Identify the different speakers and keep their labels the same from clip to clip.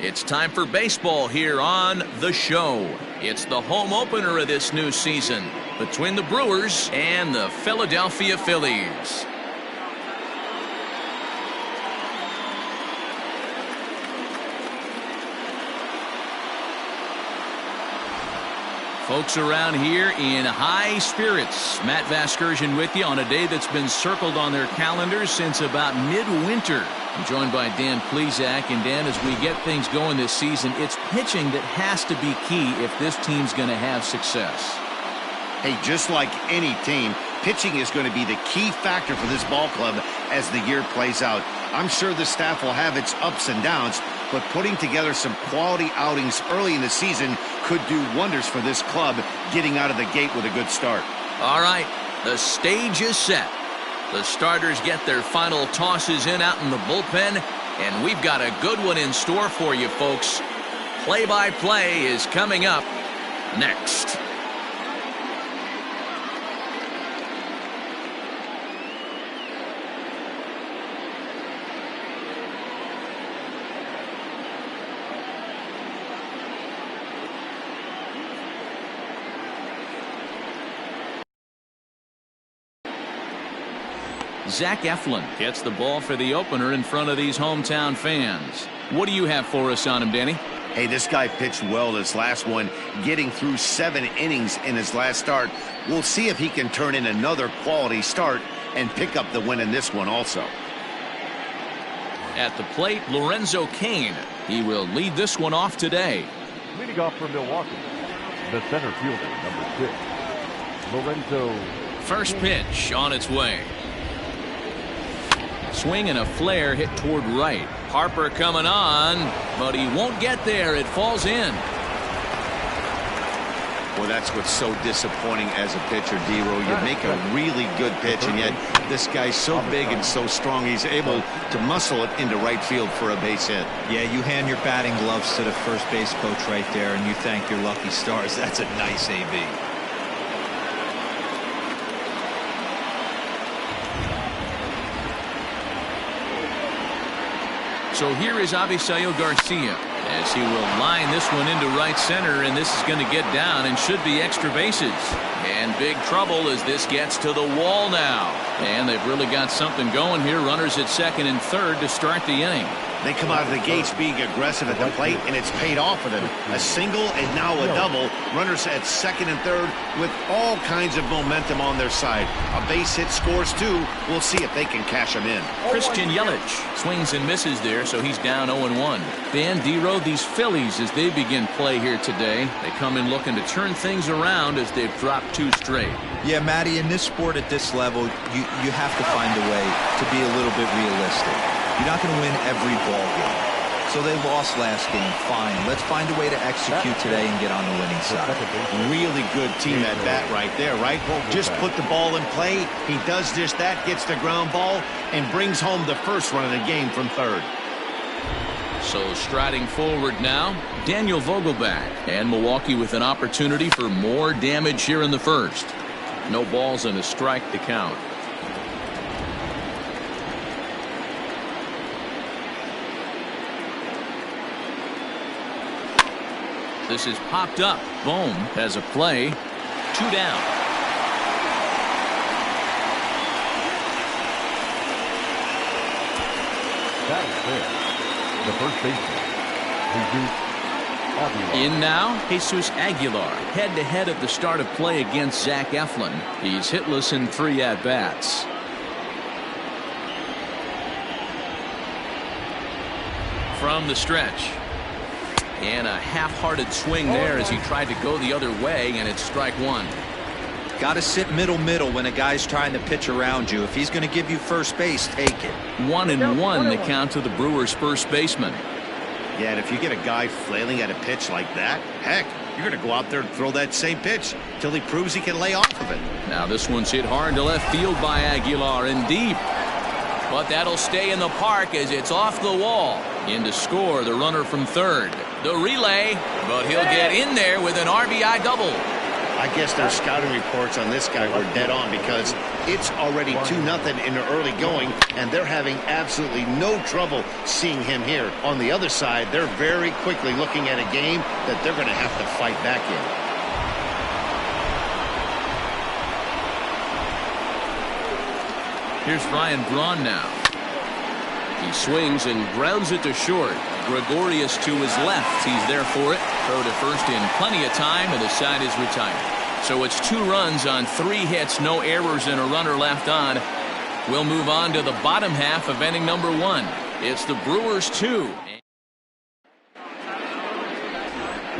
Speaker 1: It's time for baseball here on The Show. It's the home opener of this new season between the Brewers and the Philadelphia Phillies. Folks around here in high spirits. Matt Vasgersian with you on a day that's been circled on their calendars since about midwinter. I'm joined by Dan Plesac. And Dan, as we get things going this season, it's pitching that has to be key if this team's going to have success.
Speaker 2: Hey, just like any team, pitching is going to be the key factor for this ball club as the year plays out. I'm sure the staff will have its ups and downs, but putting together some quality outings early in the season could do wonders for this club getting out of the gate with a good start. All right, the stage is set. The starters get their final tosses in out in the bullpen, and we've got a good one in store for you, folks. Play-by-play is coming up next. Zach Eflin gets the ball for the opener in front of these hometown fans. What do you have for us on him, Danny? Hey, this guy pitched well this last one, getting through 7 innings in his last start. We'll see if he can turn in another quality start and pick up the win in this one also.
Speaker 1: At the plate, Lorenzo Cain. He will lead this one off today.
Speaker 3: Leading off for Milwaukee, the center fielder, number 6, Lorenzo.
Speaker 1: First pitch on its way. Swing and a flare hit toward right. Harper coming on, but he won't get there. It falls in.
Speaker 2: Well, that's what's so disappointing as a pitcher, D-Row. You make a really good pitch, and yet this guy's so big and so strong, he's able to muscle it into right field for a base hit.
Speaker 4: Yeah, you hand your batting gloves to the first base coach right there, and you thank your lucky stars. That's a nice AB.
Speaker 1: So here is Avisail Garcia as he will line this one into right center, and this is going to get down and should be extra bases. And big trouble as this gets to the wall now. And they've really got something going here. Runners at second and third to start the inning.
Speaker 2: They come out of the gates being aggressive at the plate, and it's paid off for them. A single and now a double. Runners at second and third with all kinds of momentum on their side. A base hit scores too. We'll see if they can cash them in.
Speaker 1: Christian Yelich swings and misses there, so he's down 0-1. Dan, D-Row, these Phillies, as they begin play here today, they come in looking to turn things around as they've dropped 2 straight.
Speaker 4: Yeah, Matty, in this sport at this level, you have to find a way to be a little bit realistic. You're not going to win every ball game. So they lost last game. Fine. Let's find a way to execute today and get on the winning side.
Speaker 2: Really good team at bat right there, right? Just put the ball in play. He does just that, gets the ground ball, and brings home the first run of the game from third.
Speaker 1: So striding forward now, Daniel Vogelbach. And Milwaukee with an opportunity for more damage here in the first. No balls and a strike to count. This is popped up. Bohm has a play. 2 down.
Speaker 3: That is fair. The first baseman, Jesus Aguilar.
Speaker 1: In now, Jesus Aguilar, head-to-head at the start of play against Zach Eflin. He's hitless in 3 at-bats. From the stretch. And a half-hearted swing there as he tried to go the other way, and it's strike 1.
Speaker 4: Got to sit middle when a guy's trying to pitch around you. If he's going to give you first base, take it.
Speaker 1: 1-1 the count to the Brewers' first baseman.
Speaker 2: Yeah, and if you get a guy flailing at a pitch like that, heck, you're going to go out there and throw that same pitch till he proves he can lay off of it.
Speaker 1: Now this one's hit hard to left field by Aguilar and deep. But that'll stay in the park as it's off the wall. In to score the runner from third. The relay, but he'll get in there with an RBI double.
Speaker 2: I guess their scouting reports on this guy were dead on, because it's already 2-0 in the early going, and they're having absolutely no trouble seeing him here. On the other side, they're very quickly looking at a game that they're going to have to fight back in.
Speaker 1: Here's Ryan Braun now. He swings and grounds it to short. Gregorius to his left. He's there for it. Throw to first in plenty of time, and the side is retired. So it's 2 runs on 3 hits, no errors, and a runner left on. We'll move on to the bottom half of inning number 1. It's the Brewers 2.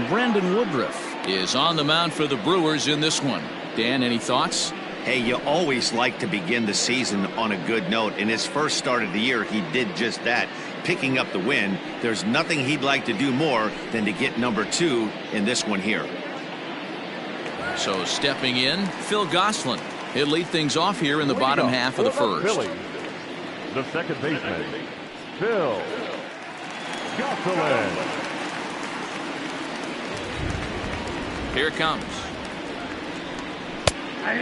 Speaker 1: Brandon Woodruff is on the mound for the Brewers in this one. Dan, any thoughts?
Speaker 2: Hey, you always like to begin the season on a good note. In his first start of the year, he did just that, picking up the win. There's nothing he'd like to do more than to get number 2 in this one here.
Speaker 1: So stepping in, Phil Gosselin. He'll lead things off here in the bottom half of the first.
Speaker 3: Phillies, the second baseman, Phil Gosselin.
Speaker 1: Here it comes.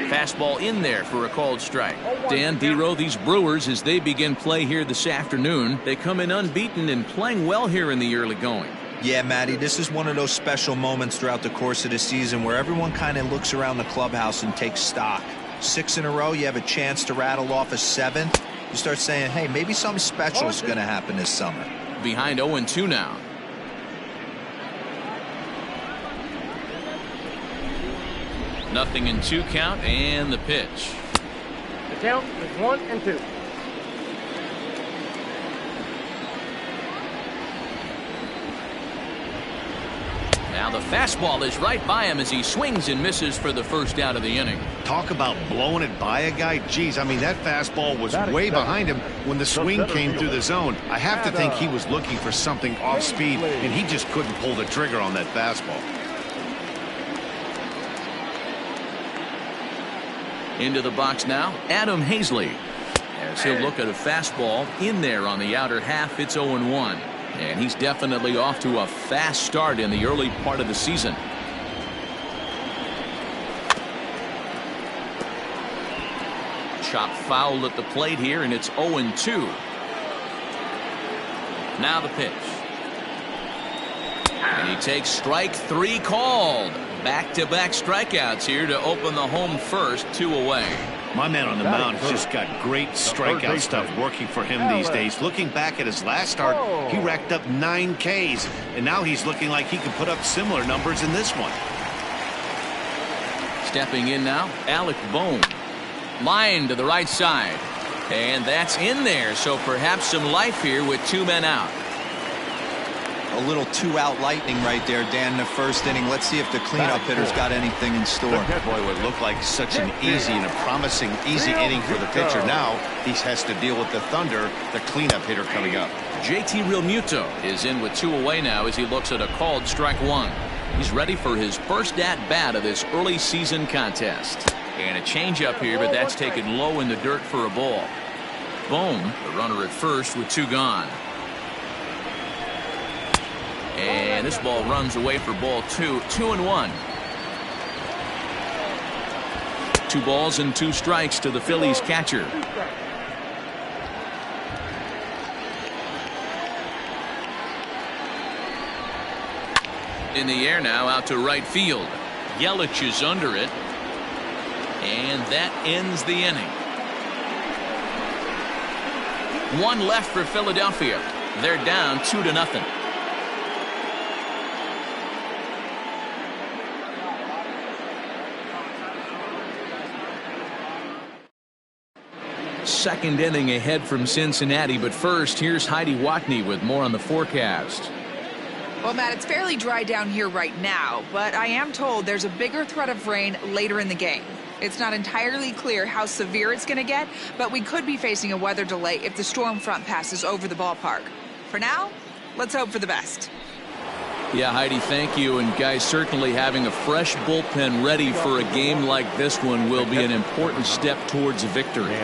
Speaker 1: Fastball in there for a called strike. Dan, Dero, these Brewers, as they begin play here this afternoon, they come in unbeaten and playing well here in the early going.
Speaker 4: Yeah, Matty, this is one of those special moments throughout the course of the season where everyone kind of looks around the clubhouse and takes stock. 6 in a row, you have a chance to rattle off a 7th. You start saying, hey, maybe something special is going to happen this summer.
Speaker 1: Behind 0-2 now. Nothing in 2 count, and the pitch.
Speaker 5: The count is 1-2.
Speaker 1: Now the fastball is right by him as he swings and misses for the first out of the inning.
Speaker 2: Talk about blowing it by a guy. Geez, I mean, that fastball was way behind him when the swing came through the zone. I have to think he was looking for something off speed, and he just couldn't pull the trigger on that fastball.
Speaker 1: Into the box now, Adam Hazley. As he'll look at a fastball in there on the outer half, it's 0-1. And he's definitely off to a fast start in the early part of the season. Chop foul at the plate here, and it's 0-2. Now the pitch. And he takes strike 3 called. Back-to-back strikeouts here to open the home first, 2 away.
Speaker 2: My man on the mound has just got great strikeout stuff working for him these days. Looking back at his last start, he racked up 9 Ks, and now he's looking like he can put up similar numbers in this one.
Speaker 1: Stepping in now, Alec Bohm. Line to the right side. And that's in there, so perhaps some life here with 2 men out.
Speaker 4: A little 2-out lightning right there, Dan, in the first inning. Let's see if the cleanup hitter's got anything in store.
Speaker 2: Boy, it would look like such an easy and a promising easy inning for the pitcher. Now he has to deal with the Thunder, the cleanup hitter coming up.
Speaker 1: JT Realmuto is in with 2 away now as he looks at a called strike 1. He's ready for his first at-bat of this early season contest. And a changeup here, but that's taken low in the dirt for a ball. Bohm, the runner at first with 2 gone. And this ball runs away for ball 2. 2-1. 2 balls and 2 strikes to the Phillies catcher. In the air now, out to right field. Yelich is under it. And that ends the inning. 1 left for Philadelphia. They're down 2-0. Second inning ahead from Cincinnati, but first here's Heidi Watney with more on the forecast.
Speaker 6: Well, Matt, it's fairly dry down here right now, but I am told there's a bigger threat of rain later in the game. It's not entirely clear how severe it's going to get, but we could be facing a weather delay if the storm front passes over the ballpark. For now, let's hope for the best.
Speaker 1: Yeah, Heidi, thank you. And guys, certainly having a fresh bullpen ready for a game like this one will be an important step towards victory.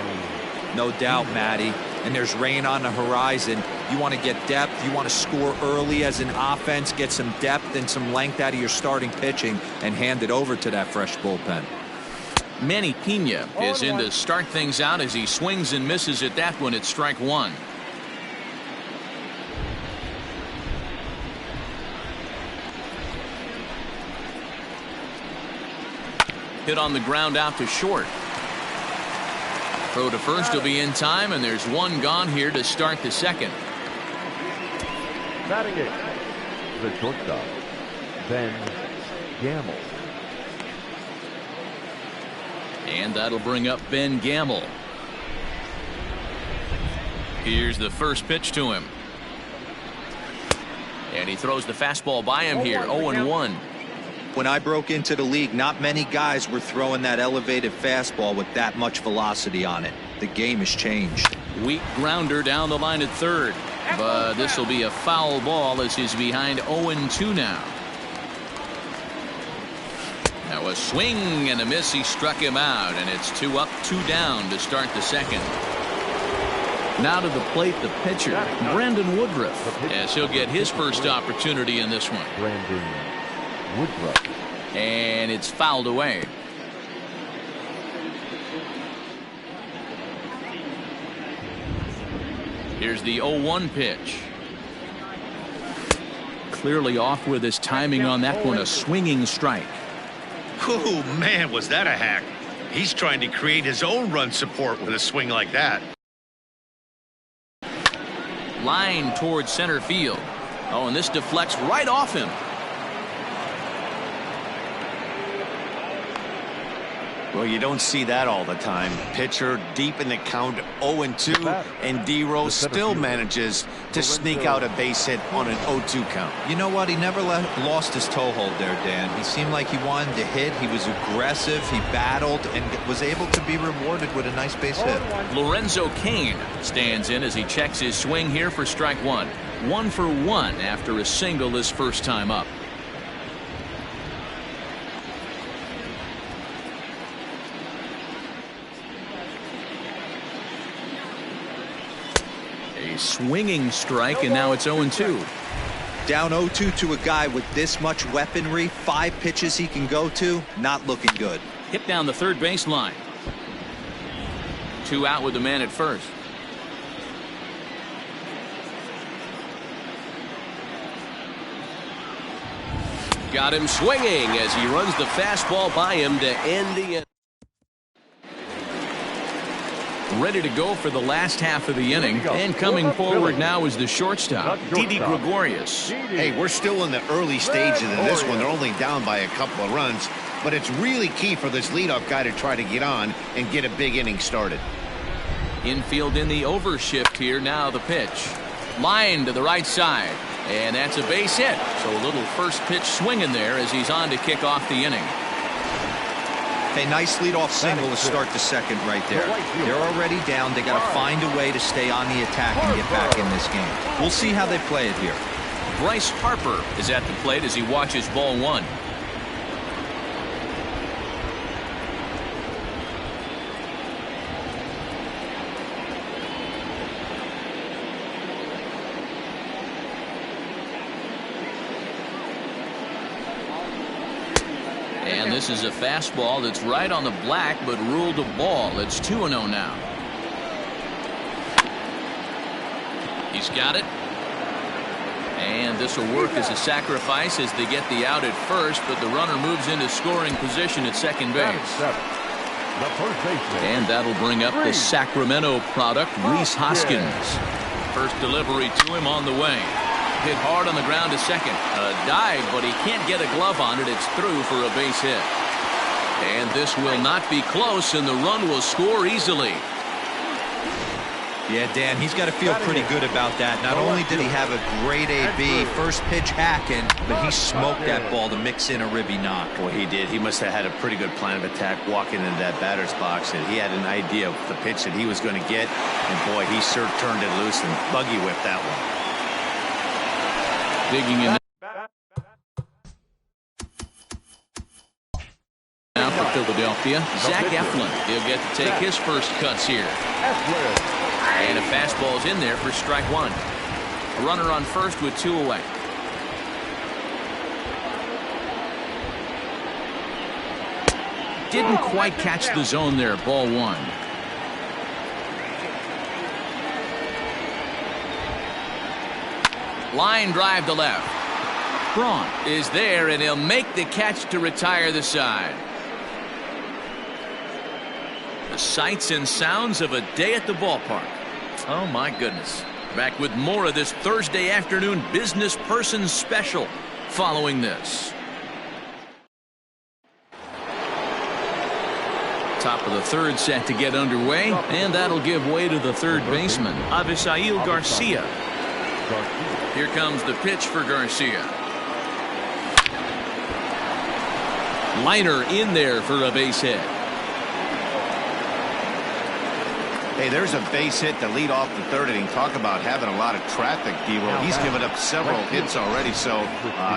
Speaker 4: No doubt, Matty. and there's rain on the horizon, you want to get depth. You want to score early as an offense, get some depth and some length out of your starting pitching, and hand it over to that fresh bullpen.
Speaker 1: Manny Pena is in to start things out as he swings and misses at that one at strike one. Hit on the ground out to short. Throw to first will be in time, and there's one gone here to start the second.
Speaker 3: Batting it, the shortstop, Ben Gamble.
Speaker 1: And that'll bring up Ben Gamble. Here's the first pitch to him. And he throws the fastball by him here, 0-1.
Speaker 4: When I broke into the league, not many guys were throwing that elevated fastball with that much velocity on it. The game has changed.
Speaker 1: Weak grounder down the line at third. But this will be a foul ball as he's behind 0-2 now. Now a swing and a miss. He struck him out, and it's 2 up, 2 down to start the second. Now to the plate, the pitcher, Brandon Woodruff, as he'll get his first opportunity in this one.
Speaker 3: Brandon Woodruff.
Speaker 1: And it's fouled away. Here's the 0-1 pitch. Clearly off with his timing on that one, a swinging strike.
Speaker 2: Oh, man, was that a hack. He's trying to create his own run support with a swing like that.
Speaker 1: Line towards center field. Oh, and this deflects right off him.
Speaker 2: Well, you don't see that all the time. Pitcher deep in the count, 0-2, and D-Rose still manages to sneak out a base hit on an 0-2 count.
Speaker 4: You know what? He never lost his toehold there, Dan. He seemed like he wanted to hit. He was aggressive. He battled and was able to be rewarded with a nice base hit.
Speaker 1: Lorenzo Cain stands in as he checks his swing here for strike one. 1 for 1 after a single his first time up. A swinging strike, and now it's 0-2.
Speaker 4: Down 0-2 to a guy with this much weaponry, 5 pitches he can go to, not looking good.
Speaker 1: Hit down the third baseline. 2 out with the man at first. Got him swinging as he runs the fastball by him to end the inning. Ready to go for the last half of the inning, and coming forward now is the shortstop, Didi Gregorius.
Speaker 2: Hey, we're still in the early stages of this one. They're only down by a couple of runs, but it's really key for this leadoff guy to try to get on and get a big inning started.
Speaker 1: Infield in the overshift here. Now the pitch. Line to the right side, and that's a base hit. So a little first pitch swing in there as he's on to kick off the inning.
Speaker 4: Hey, nice leadoff single to start the second right there. They're already down. They got to find a way to stay on the attack and get back in this game. We'll see how they play it here.
Speaker 1: Bryce Harper is at the plate as he watches ball one. And this is a fastball that's right on the black, but ruled a ball. It's 2-0 now. He's got it. And this will work as a sacrifice as they get the out at first, but the runner moves into scoring position at second base. And that'll bring up the Sacramento product, Rhys Hoskins. First delivery to him on the way. Hit hard on the ground to second. A dive, but he can't get a glove on it. It's through for a base hit. And this will not be close, and the run will score easily.
Speaker 4: Yeah, Dan, he's got to feel pretty good about that. Not only did he have a great AB, first pitch hacking, but he smoked that ball to mix in a ribby knock.
Speaker 2: Well, he did. He must have had a pretty good plan of attack walking into that batter's box, and he had an idea of the pitch that he was going to get. And boy, he sure turned it loose and buggy whipped that one.
Speaker 1: Digging in now for Philadelphia, Zach Eflin. He'll get to take his first cuts here. And a fastball's in there for strike one. A runner on first with 2 away. Didn't quite catch the zone there. Ball 1. Line drive to left. Braun is there, and he'll make the catch to retire the side. The sights and sounds of a day at the ballpark. Oh, my goodness. Back with more of this Thursday afternoon business person special following this. Top of the third set to get underway, and that'll give way to the third baseman, Avisail Garcia. Here comes the pitch for Garcia. Liner in there for a base hit.
Speaker 2: Hey, there's a base hit to lead off the third inning. Talk about having a lot of traffic, D-Roll. He's given up several hits already, so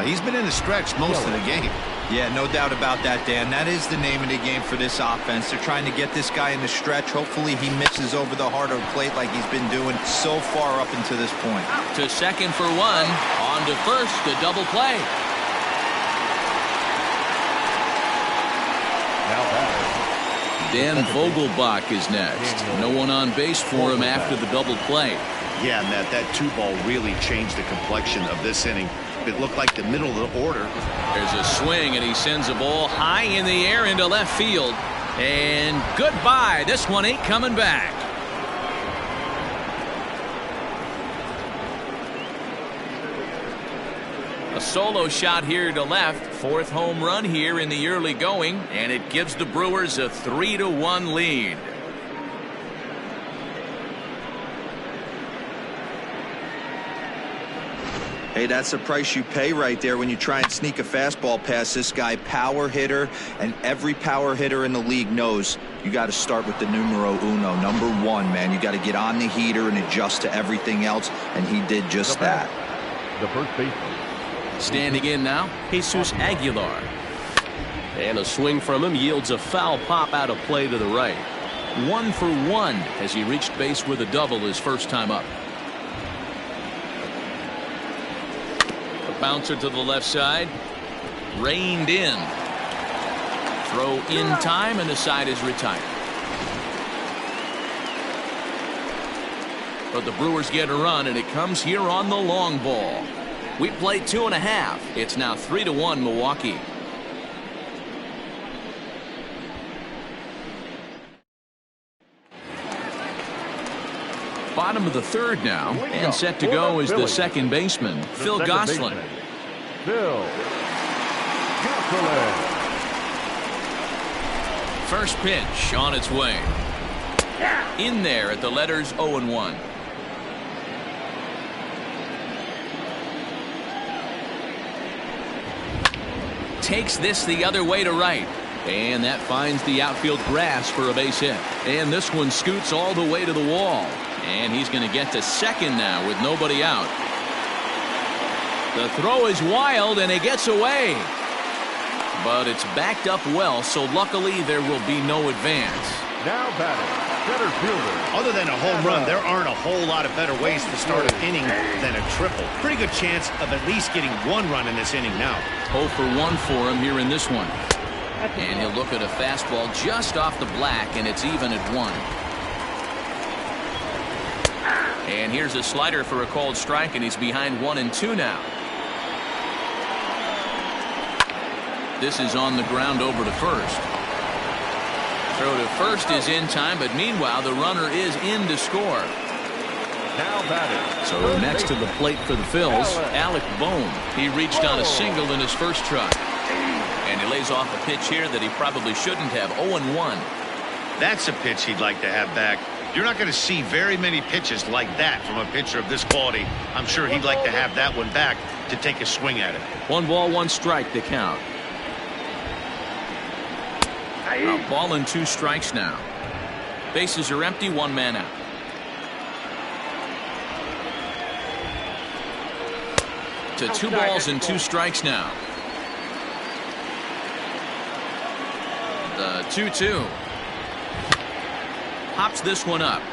Speaker 2: he's been in the stretch most of the game.
Speaker 4: Yeah, no doubt about that, Dan. That is the name of the game for this offense. They're trying to get this guy in the stretch. Hopefully he misses over the heart of the plate like he's been doing so far up until this point.
Speaker 1: To second for 1. On to first, the double play. Dan Vogelbach is next. No one on base for him after the double play.
Speaker 2: Yeah, Matt, that 2-ball really changed the complexion of this inning. It looked like the middle of the order.
Speaker 1: There's a swing, and he sends a ball high in the air into left field. And goodbye. This one ain't coming back. A solo shot here to left. 4th home run here in the early going, and it gives the Brewers a 3-1 lead.
Speaker 4: Hey, that's the price you pay right there when you try and sneak a fastball past this guy. Power hitter, and every power hitter in the league knows you got to start with the numero uno, number 1, man. You got to get on the heater and adjust to everything else, and he did just that.
Speaker 3: The first baseman.
Speaker 7: Standing in now, Jesus Aguilar. And a swing from him yields a foul pop out of play to the right.
Speaker 1: 1 for 1 as he reached base with a double his first time up. A bouncer to the left side. Reined in. Throw in time, and the side is retired. But the Brewers get a run, and it comes here on the long ball. We played 2.5. It's now 3-1 Milwaukee. Bottom of the third now, and set to go is the second baseman, Phil Gosselin.
Speaker 3: Phil Gosselin.
Speaker 1: First pitch on its way. In there at the letters 0-1. Takes this the other way to right, and that finds the outfield grass for a base hit. And this one scoots all the way to the wall, and he's going to get to second now with nobody out. The throw is wild, and it gets away, but it's backed up well, so luckily there will be no advance.
Speaker 3: Now batting, center fielder.
Speaker 2: Other than a home run, there aren't a whole lot of better ways to start an inning than a triple. Pretty good chance of at least getting 1 run in this inning now.
Speaker 1: 0 for 1 for him here in this one. And he'll look at a fastball just off the black, and it's even at 1. And here's a slider for a called strike, and he's behind 1-2 now. This is on the ground over to first. Throw to first is in time, but meanwhile the runner is in to score.
Speaker 3: Now batting.
Speaker 1: So next to the plate for the Phils, Alec Bohm. He reached on a single in his first try. And he lays off a pitch here that he probably shouldn't have. 0-1.
Speaker 2: That's a pitch he'd like to have back. You're not going to see very many pitches like that from a pitcher of this quality. I'm sure he'd like to have that one back to take a swing at it.
Speaker 1: 1 ball, 1 strike to count. A ball and 2 strikes now. Bases are empty, 1 man out. To 2 balls and 2 strikes now. The 2-2. Hops this one up.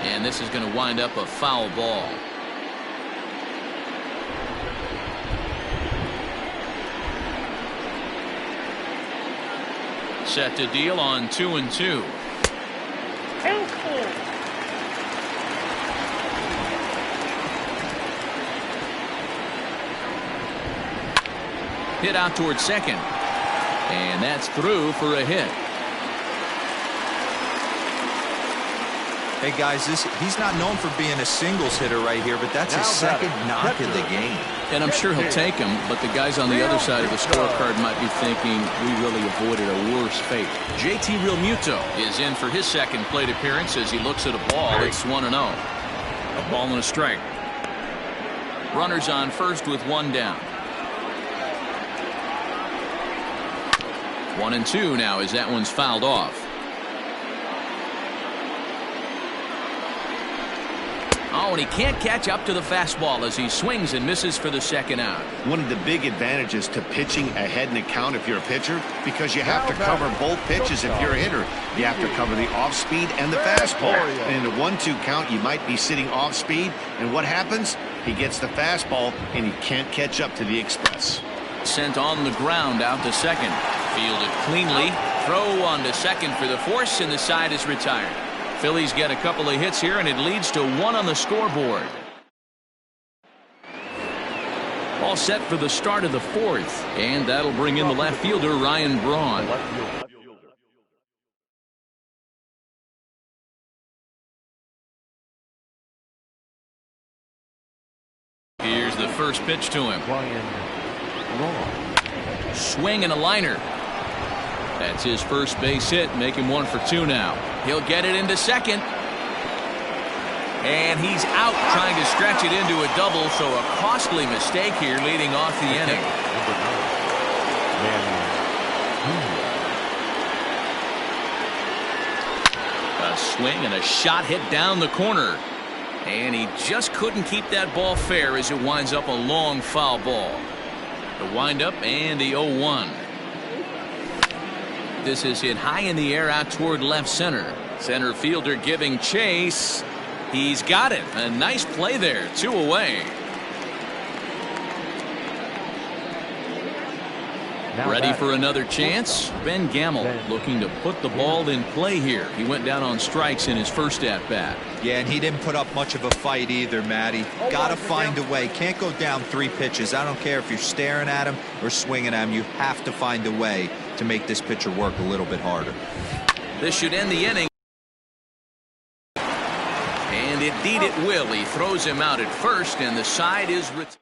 Speaker 1: And this is going to wind up a foul ball. Set to deal on 2-2. Hit out towards second. And that's through for a hit.
Speaker 4: Hey guys, he's not known for being a singles hitter right here, but that's his second knock of the game.
Speaker 1: And I'm sure he'll take him, but the guys on the other side of the scorecard might be thinking we really avoided a worse fate. JT Realmuto is in for his second plate appearance as he looks at a ball. It's 1-0. A ball and a strike. Runners on first with one down. 1-2 now as that one's fouled off. Oh, and he can't catch up to the fastball as he swings and misses for the second out.
Speaker 2: One of the big advantages to pitching ahead in the count if you're a pitcher, because you have to cover both pitches if you're a hitter. You have to cover the off speed and the fastball. And in a 1-2 count, you might be sitting off speed, and what happens? He gets the fastball, and he can't catch up to the express.
Speaker 1: Sent on the ground out to second. Fielded cleanly. Throw on to second for the force, and the side is retired. Phillies get a couple of hits here, and it leads to 1 on the scoreboard. All set for the start of the fourth, and that'll bring in the left fielder, Ryan Braun. Here's the first pitch to him. Swing and a liner. That's his first base hit, make him 1 for 2 now. He'll get it into second. And he's out trying to stretch it into a double, so a costly mistake here leading off the inning. A swing and a shot hit down the corner. And he just couldn't keep that ball fair as it winds up a long foul ball. The windup and the 0-1. This is hit high in the air out toward left center. Center fielder giving chase. He's got it. A nice play there. 2 away. Ready for another chance? Ben Gamble looking to put the ball in play here. He went down on strikes in his first at bat.
Speaker 4: Yeah, and he didn't put up much of a fight either, Matty. Gotta find a way. Can't go down 3 pitches. I don't care if you're staring at him or swinging at him. You have to find a way to make this pitcher work a little bit harder.
Speaker 1: This should end the inning. And indeed it will. He throws him out at first, and the side is retired.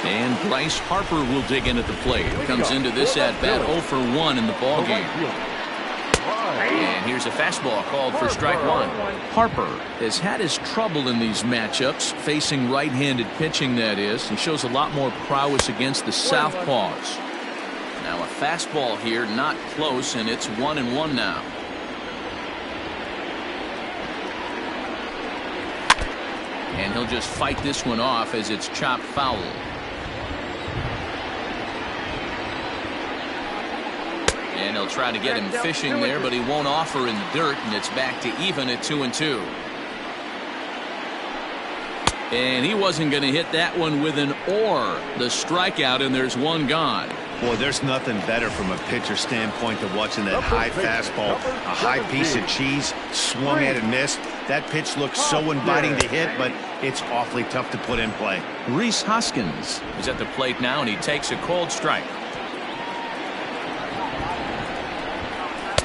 Speaker 1: And Bryce Harper will dig in at the plate. Comes into this at-bat 0 for 1 in the ballgame. And here's a fastball called for strike 1. Harper has had his trouble in these matchups, facing right-handed pitching, that is. He shows a lot more prowess against the southpaws. Now a fastball here, not close, and it's 1-1 now. And he'll just fight this one off as it's chopped foul. And he'll try to get him fishing there, but he won't offer in the dirt, and it's back to even at 2-2. And he wasn't going to hit that one with an or. The strikeout, and there's one gone.
Speaker 2: Boy, there's nothing better from a pitcher standpoint than watching that high fastball, a high piece of cheese, swung at and missed. That pitch looks so inviting to hit, but it's awfully tough to put in play.
Speaker 1: Rhys Hoskins is at the plate now, and he takes a cold strike.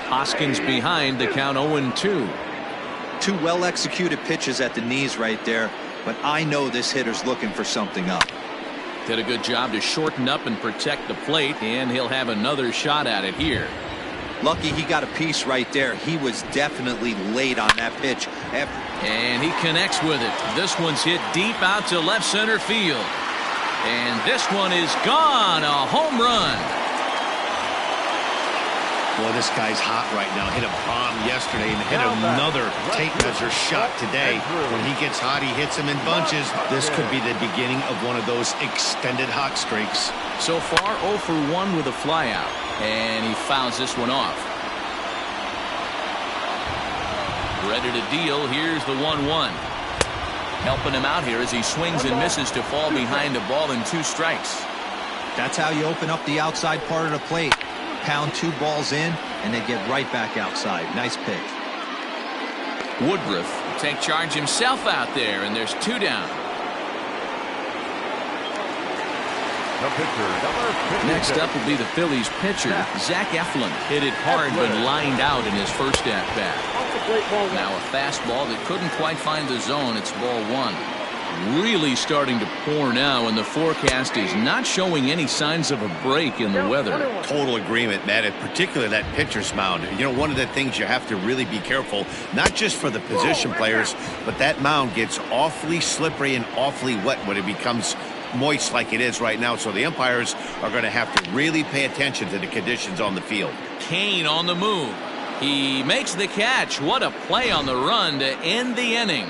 Speaker 1: Hoskins behind, the count 0-2.
Speaker 4: 2 well-executed pitches at the knees right there, but I know this hitter's looking for something up.
Speaker 1: Did a good job to shorten up and protect the plate, and he'll have another shot at it here.
Speaker 4: Lucky he got a piece right there. He was definitely late on that pitch.
Speaker 1: And he connects with it. This one's hit deep out to left center field. And this one is gone. A home run.
Speaker 2: Boy, this guy's hot right now. Hit a bomb yesterday and hit another tape measure shot today. When he gets hot, he hits them in bunches. This could be the beginning of one of those extended hot streaks.
Speaker 1: So far, 0 for 1 with a flyout. And he fouls this one off. Ready to deal. Here's the 1-1. Helping him out here as he swings and misses to fall behind a ball and 2 strikes.
Speaker 4: That's how you open up the outside part of the plate. Pound 2 balls in, and they get right back outside. Nice pitch.
Speaker 1: Woodruff will take charge himself out there, and there's 2 down.
Speaker 3: The pitcher, number 57.
Speaker 1: Next up will be the Phillies pitcher, Zach Eflin. Hit it hard but lined out in his first at-bat. Now a fastball that couldn't quite find the zone. It's ball 1. Really starting to pour now, and the forecast is not showing any signs of a break in the weather.
Speaker 2: Total agreement, Matt, and particularly that pitcher's mound. You know, one of the things you have to really be careful, not just for the position players, but that mound gets awfully slippery and awfully wet when it becomes moist like it is right now. So the umpires are going to have to really pay attention to the conditions on the field.
Speaker 1: Kane on the move. He makes the catch. What a play on the run to end the inning.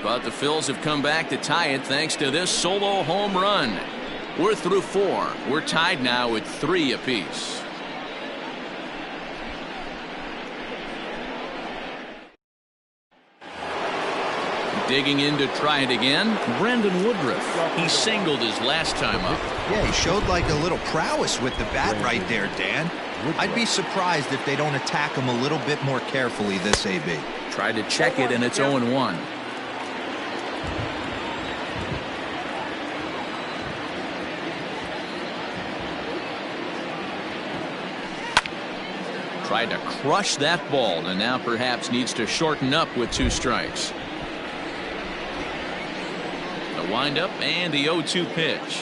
Speaker 1: But the Phils have come back to tie it thanks to this solo home run. We're through 4. We're tied now at 3 apiece. Digging in to try it again, Brandon Woodruff. He singled his last time up.
Speaker 4: Yeah, he showed like a little prowess with the bat right there, Dan. I'd be surprised if they don't attack him a little bit more carefully this AB.
Speaker 1: Tried to check it, and it's 0-1. Tried to crush that ball, and now perhaps needs to shorten up with 2 strikes. The windup and the 0-2 pitch.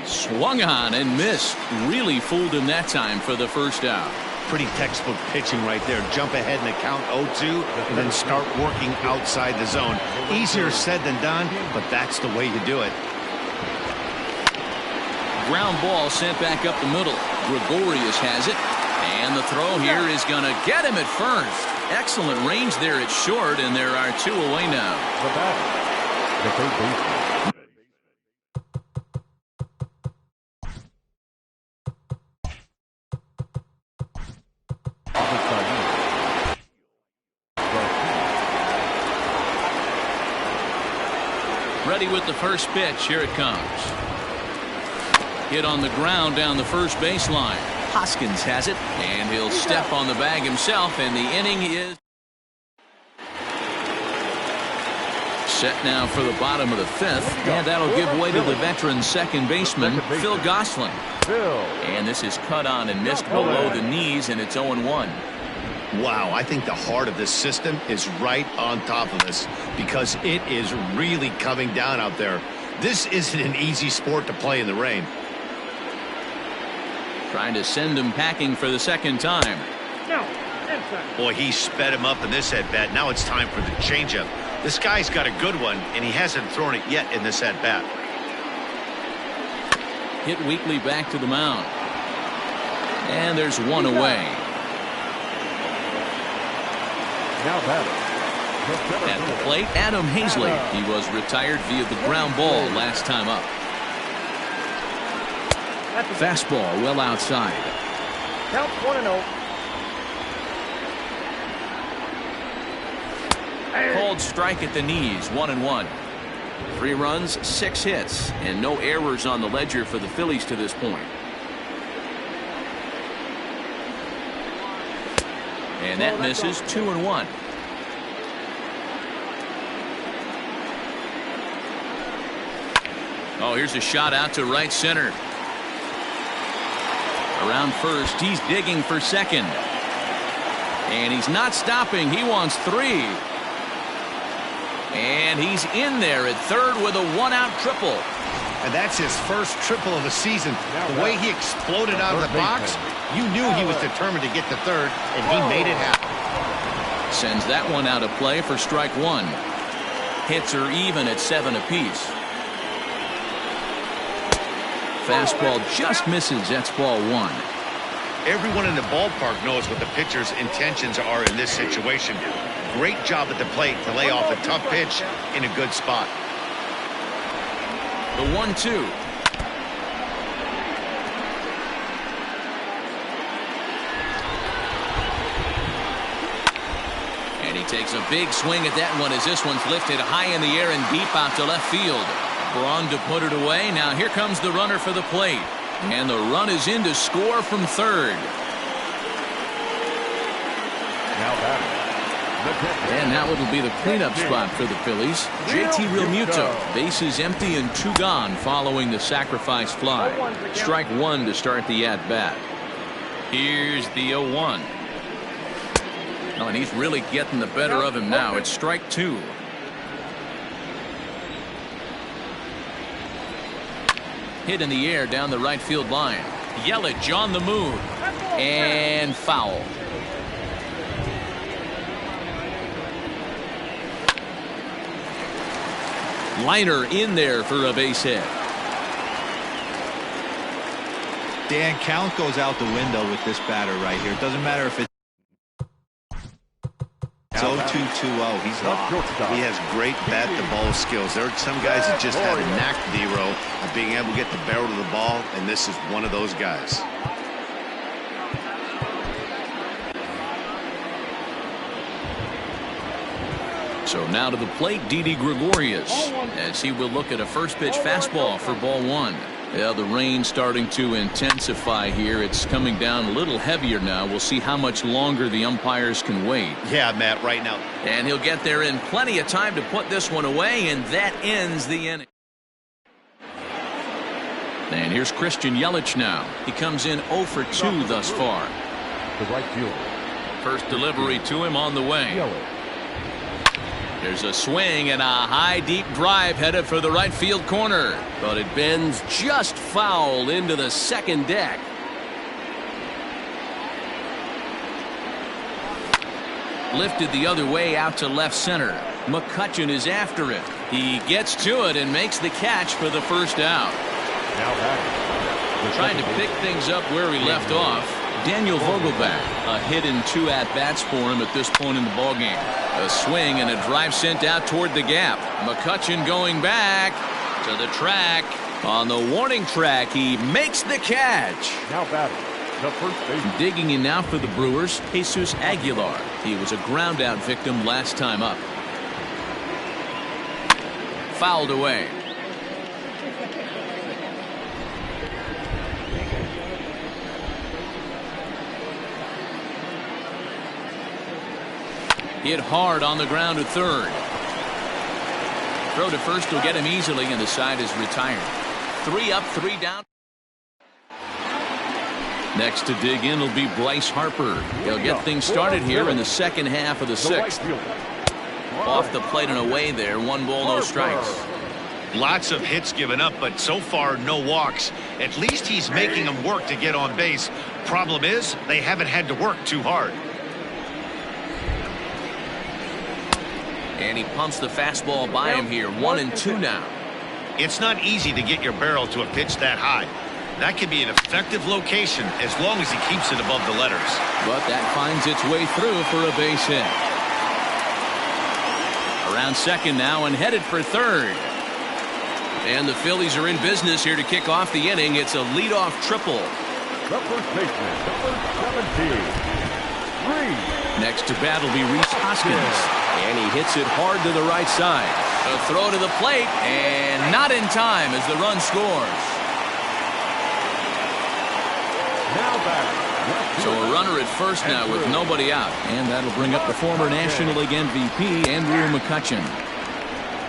Speaker 1: Swung on and missed. Really fooled him that time for the first out.
Speaker 2: Pretty textbook pitching right there. Jump ahead in the count 0-2 and then start working outside the zone. Easier said than done, but that's the way you do it.
Speaker 1: Ground ball sent back up the middle. Gregorius has it. And the throw here is going to get him at first. Excellent range there at short, and there are 2 away now.
Speaker 3: The batter, the third baseman.
Speaker 1: Ready with the first pitch. Here it comes. Hit on the ground down the first baseline. Hoskins has it, and he'll step on the bag himself, and the inning is set now for the bottom of the 5th, and that'll give way to the veteran second baseman, Phil Gosselin. And this is cut on and missed below the knees, and it's 0-1.
Speaker 2: Wow, I think the heart of this system is right on top of this because it is really coming down out there. This isn't an easy sport to play in the rain.
Speaker 1: Trying to send him packing for the second time.
Speaker 2: Boy, he sped him up in this at-bat. Now it's time for the changeup. This guy's got a good one, and he hasn't thrown it yet in this at-bat.
Speaker 1: Hit weakly back to the mound. And there's 1 away.
Speaker 3: Now batting.
Speaker 1: At the plate, Adam Hazley. He was retired via the ground ball last time up. Fastball well outside.
Speaker 5: Count 1-0.
Speaker 1: Called strike at the knees, 1-1. 3 runs, 6 hits, and no errors on the ledger for the Phillies to this point. And that misses. 2-1. Oh, here's a shot out to right center. Around first, he's digging for second. And he's not stopping. He wants 3. And he's in there at third with a 1-out triple.
Speaker 2: And that's his first triple of the season. The way he exploded out of the box, you knew he was determined to get to third, and he made it happen.
Speaker 1: Sends that one out of play for strike 1. Hits are even at 7 apiece. Fastball just misses. That's ball 1.
Speaker 2: Everyone in the ballpark knows what the pitcher's intentions are in this situation. Great job at the plate to lay off a tough pitch in a good spot.
Speaker 1: The 1-2. takes a big swing at that one as this one's lifted high in the air and deep out to left field. Braun to put it away. Now here comes the runner for the plate. And the run is in to score from third. And now it'll be the cleanup spot for the Phillies. JT Realmuto. Bases empty and 2 gone following the sacrifice fly. Strike 1 to start the at-bat. Here's the 0-1. Oh, and he's really getting the better of him now. It's strike 2. Hit in the air down the right field line. Yelich on the move. And foul. Liner in there for a base hit.
Speaker 4: Dan, count goes out the window with this batter right here. It doesn't matter if it's 0-2-2-0. He's locked.
Speaker 2: He has great bat-to-ball skills. There are some guys that just have a knack, D-Row, of being able to get the barrel to the ball, and this is one of those guys.
Speaker 1: So now to the plate, Didi Gregorius, as he will look at a first pitch fastball for ball 1. Yeah, the rain starting to intensify here. It's coming down a little heavier now. We'll see how much longer the umpires can wait.
Speaker 2: Yeah, Matt, right now.
Speaker 1: And he'll get there in plenty of time to put this one away, and that ends the inning. And here's Christian Yelich now. He comes in 0 for 2 thus far.
Speaker 3: The right fielder.
Speaker 1: First delivery to him on the way. There's a swing and a high deep drive headed for the right field corner, but it bends just foul into the second deck. Lifted the other way out to left center. McCutchen is after it. He gets to it and makes the catch for the first out. Trying to pick things up where he left off. Daniel Vogelback, a hit in 2 at-bats for him at this point in the ballgame. A swing and a drive sent out toward the gap. McCutchen going back to the track. On the warning track, he makes the catch.
Speaker 3: Now batting, the first baseman.
Speaker 1: Digging in now for the Brewers, Jesus Aguilar. He was a ground-out victim last time up. Fouled away. Hit hard on the ground at third. Throw to first will get him easily, and the side is retired. 3 up, 3 down. Next to dig in will be Bryce Harper. He'll get things started here in the second half of the 6th. Off the plate and away there. 1 ball, no strikes.
Speaker 2: Lots of hits given up, but so far no walks. At least he's making them work to get on base. Problem is, they haven't had to work too hard.
Speaker 1: And he pumps the fastball by him here. 1-2 now.
Speaker 2: It's not easy to get your barrel to a pitch that high. That could be an effective location as long as he keeps it above the letters.
Speaker 1: But that finds its way through for a base hit. Around second now and headed for third. And the Phillies are in business here to kick off the inning. It's a leadoff triple.
Speaker 3: The first baseman, number 17.
Speaker 1: Next to bat will be Rhys Hoskins. And he hits it hard to the right side. A throw to the plate, and not in time as the run scores.
Speaker 3: Now back.
Speaker 1: So a runner at first now with nobody out. And that'll bring up the former National League MVP, Andrew McCutchen.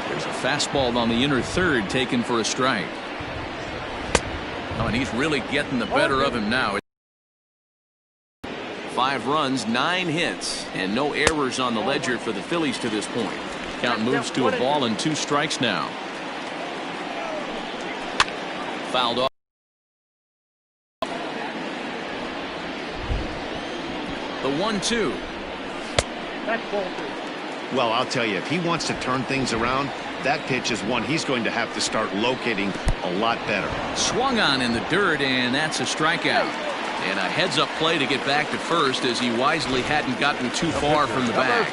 Speaker 1: There's a fastball on the inner third taken for a strike. Oh, and he's really getting the better of him now. 5 runs, 9 hits, and no errors on the ledger for the Phillies to this point. Count moves to a ball and 2 strikes now. Fouled off. The 1-2.
Speaker 5: That's ball 3.
Speaker 2: Well, I'll tell you, if he wants to turn things around, that pitch is one he's going to have to start locating a lot better.
Speaker 1: Swung on in the dirt, and that's a strikeout. And a heads-up play to get back to first as he wisely hadn't gotten too far from the bag.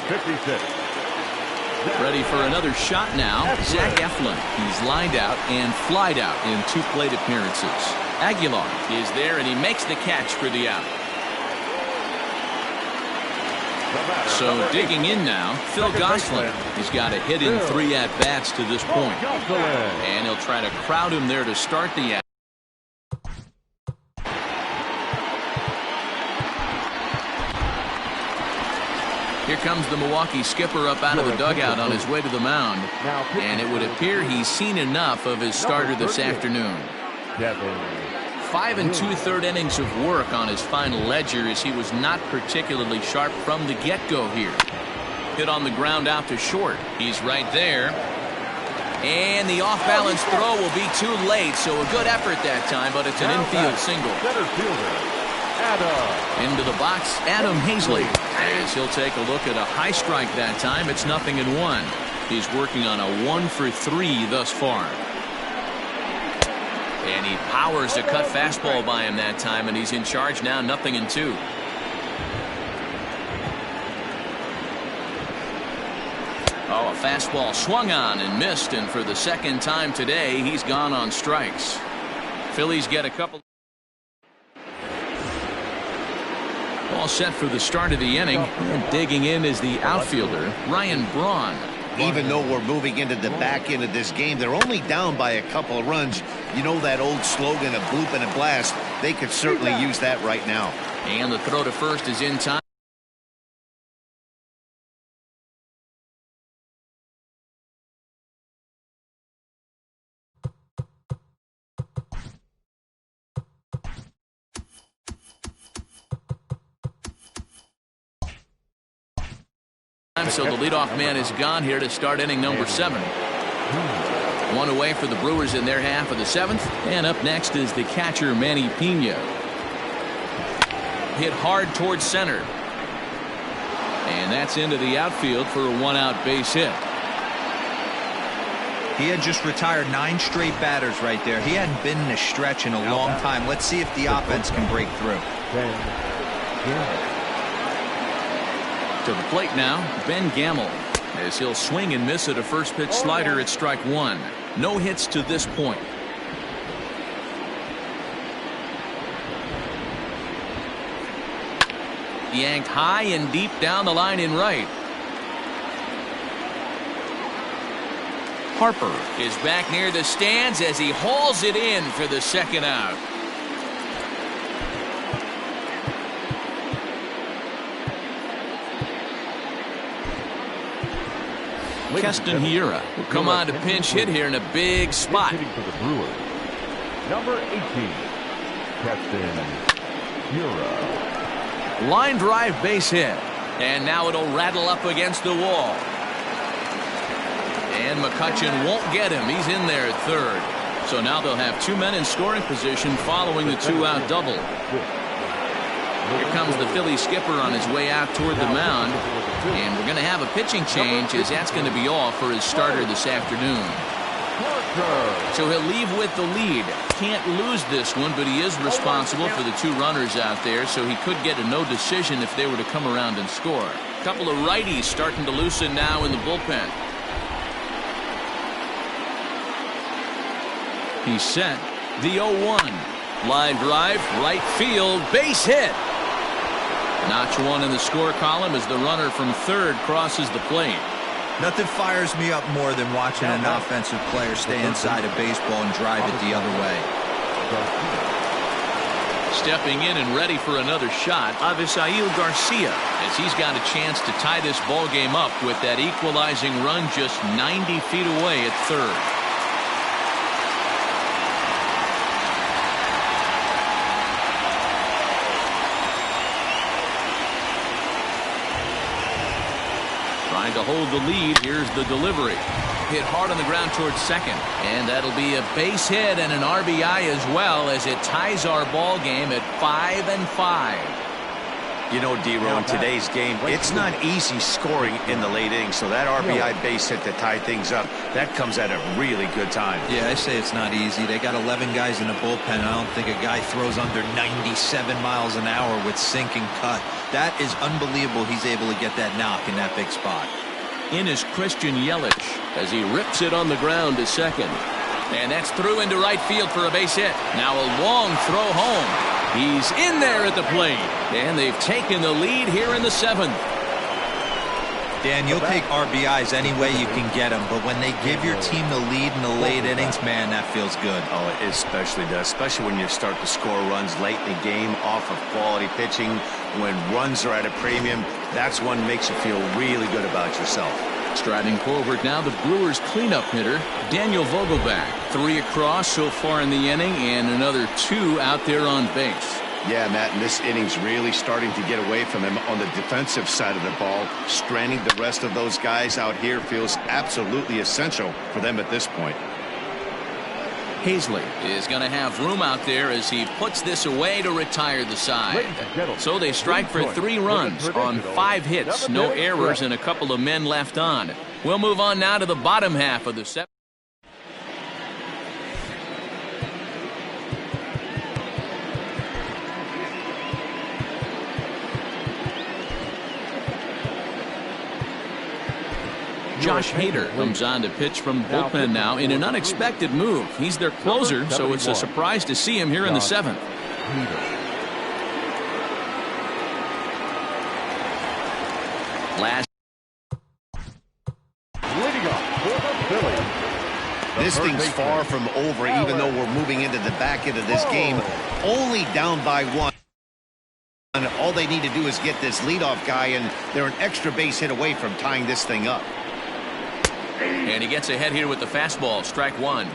Speaker 1: Ready for another shot now. Zach Eflin. He's lined out and flied out in 2 plate appearances. Aguilar is there, and he makes the catch for the out. So digging in now, Phil Gosselin. He's got a hit in 3 at-bats to this point. And he'll try to crowd him there to start the act. Here comes the Milwaukee skipper up out of the dugout on his way to the mound. And it would appear he's seen enough of his starter this afternoon. 5 2/3 innings of work on his final ledger, as he was not particularly sharp from the get-go here. Hit on the ground out to short. He's right there. And the off-balance throw will be too late, so a good effort that time, but it's an infield single. Into the box, Adam Hazley. As he'll take a look at a high strike that time, it's 0-1. He's working on a 1 for 3 thus far. And he powers a cut fastball by him that time, and he's in charge now, 0-2. Oh, a fastball swung on and missed, and for the second time today, he's gone on strikes. Phillies get a couple. All set for the start of the inning. And digging in is the outfielder, Ryan Braun.
Speaker 2: Even though we're moving into the back end of this game, they're only down by a couple of runs. You know that old slogan, a bloop and a blast. They could certainly use that right now.
Speaker 1: And the throw to first is in time. So the leadoff man is gone here to start inning number 7. 1 away for the Brewers in their half of the 7th. And up next is the catcher, Manny Pena. Hit hard towards center. And that's into the outfield for a 1-out base hit.
Speaker 4: He had just retired 9 straight batters right there. He hadn't been in a stretch in a long time. Let's see if the offense can break through.
Speaker 1: To the plate now, Ben Gamel, as he'll swing and miss at a first pitch slider at strike 1. No hits to this point. Yanked high and deep down the line in right. Harper is back near the stands as he hauls it in for the second out. Keston Hiura will come on to pinch hit here in a big spot.
Speaker 3: For the Brewers, number 18, Keston Hiura.
Speaker 1: Line drive base hit. And now it'll rattle up against the wall. And McCutchen won't get him. He's in there at third. So now they'll have 2 men in scoring position following the 2-out double. Here comes the Philly skipper on his way out toward the mound. And we're going to have a pitching change, as that's going to be all for his starter this afternoon. So he'll leave with the lead. Can't lose this one, but he is responsible for the 2 runners out there, so he could get a no decision if they were to come around and score. A couple of righties starting to loosen now in the bullpen. He's set. The 0-1. Line drive, right field, base hit. Notch 1 in the score column as the runner from third crosses the plate.
Speaker 4: Nothing fires me up more than watching an offensive player stay inside a baseball and drive it the other way.
Speaker 1: Stepping in and ready for another shot, Avisail Garcia, as he's got a chance to tie this ball game up with that equalizing run just 90 feet away at third. Trying to hold the lead. Here's the delivery. Hit hard on the ground towards second. And that'll be a base hit and an RBI as well, as it ties our ball game at 5-5.
Speaker 8: You know, D-Row, in today's game, it's not easy scoring in the late innings, so that RBI base hit to tie things up, that comes at a really good time.
Speaker 4: Yeah, I say it's not easy. They got 11 guys in the bullpen, and I don't think a guy throws under 97 miles an hour with sink and cut. That is unbelievable he's able to get that knock in that big spot.
Speaker 1: In is Christian Yelich as he rips it on the ground to second. And that's through into right field for a base hit. Now a long throw home. He's in there at the plate. And they've taken the lead here in the 7th.
Speaker 4: Dan, you'll take RBIs any way you can get them, but when they give your team the lead in the late innings, man, that feels good.
Speaker 8: Oh, it especially does, especially when you start to score runs late in the game off of quality pitching. When runs are at a premium, that's one makes you feel really good about yourself.
Speaker 1: Striding forward now, the Brewers cleanup hitter, Daniel Vogelbach. 3 across so far in the inning, and another 2 out there on base.
Speaker 2: Yeah, Matt, and this inning's really starting to get away from him on the defensive side of the ball. Stranding the rest of those guys out here feels absolutely essential for them at this point.
Speaker 1: Hazley is going to have room out there as he puts this away to retire the side. So they strike for 3 runs on 5 hits, no errors, and a couple of men left on. We'll move on now to the bottom half of the 7th. Josh Hader comes on to pitch from bullpen now in an unexpected move. He's their closer, so it's a surprise to see him here in the 7th. Last.
Speaker 2: This thing's far from over, even though we're moving into the back end of this game. Only down by 1. All they need to do is get this leadoff guy, and they're an extra base hit away from tying this thing up.
Speaker 1: And he gets ahead here with the fastball. Strike 1.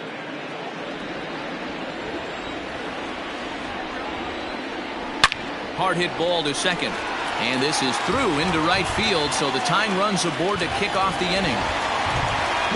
Speaker 1: Hard hit ball to second. And this is through into right field, so the tying runs aboard to kick off the inning.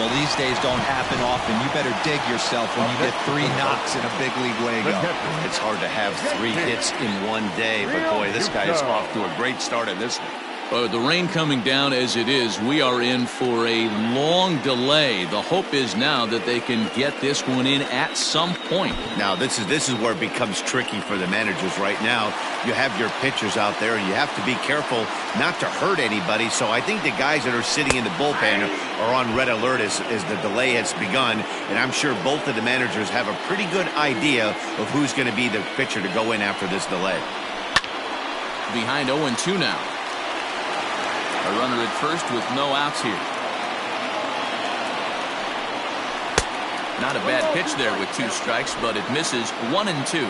Speaker 4: Well, these days don't happen often. You better dig yourself when you get 3 knocks in a big league way go.
Speaker 8: It's hard to have 3 hits in one day, but boy, this guy is off to a great start in this one.
Speaker 1: The rain coming down as it is, we are in for a long delay. The hope is now that they can get this one in at some point.
Speaker 2: Now, this is where it becomes tricky for the managers right now. You have your pitchers out there, and you have to be careful not to hurt anybody. So I think the guys that are sitting in the bullpen are on red alert as the delay has begun. And I'm sure both of the managers have a pretty good idea of who's going to be the pitcher to go in after this delay.
Speaker 1: Behind 0-2 now. A runner at first with no outs here. Not a bad pitch there with 2 strikes, but it misses 1-2.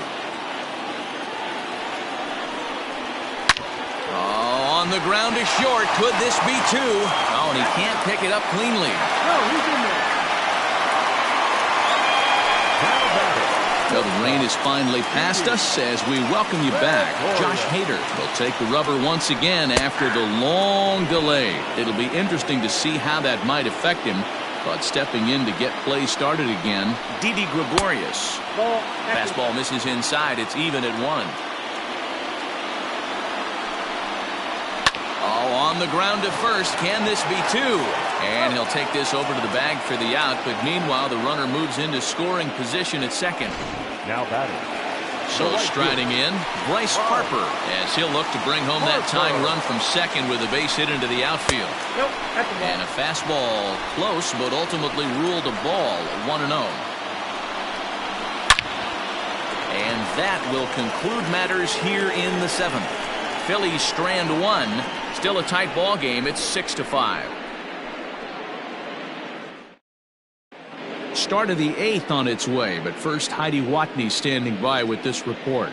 Speaker 1: Oh, on the ground to short. Could this be 2? Oh, and he can't pick it up cleanly. Well, the rain is finally past us as we welcome you back. Josh Hader will take the rubber once again after the long delay. It'll be interesting to see how that might affect him. But stepping in to get play started again, Didi Gregorius. Fastball misses inside. It's even at 1. Oh, on the ground to first. Can this be 2? And he'll take this over to the bag for the out. But meanwhile, the runner moves into scoring position at second.
Speaker 3: Now batting.
Speaker 1: So striding in, Bryce Harper, as he'll look to bring home that tying run from second with a base hit into the outfield. And a fastball close, but ultimately ruled a ball, 1-0. And that will conclude matters here in the 7th. Phillies strand 1. Still a tight ball game. It's 6-5. Start of the 8th on its way, but first Heidi Watney standing by with this report.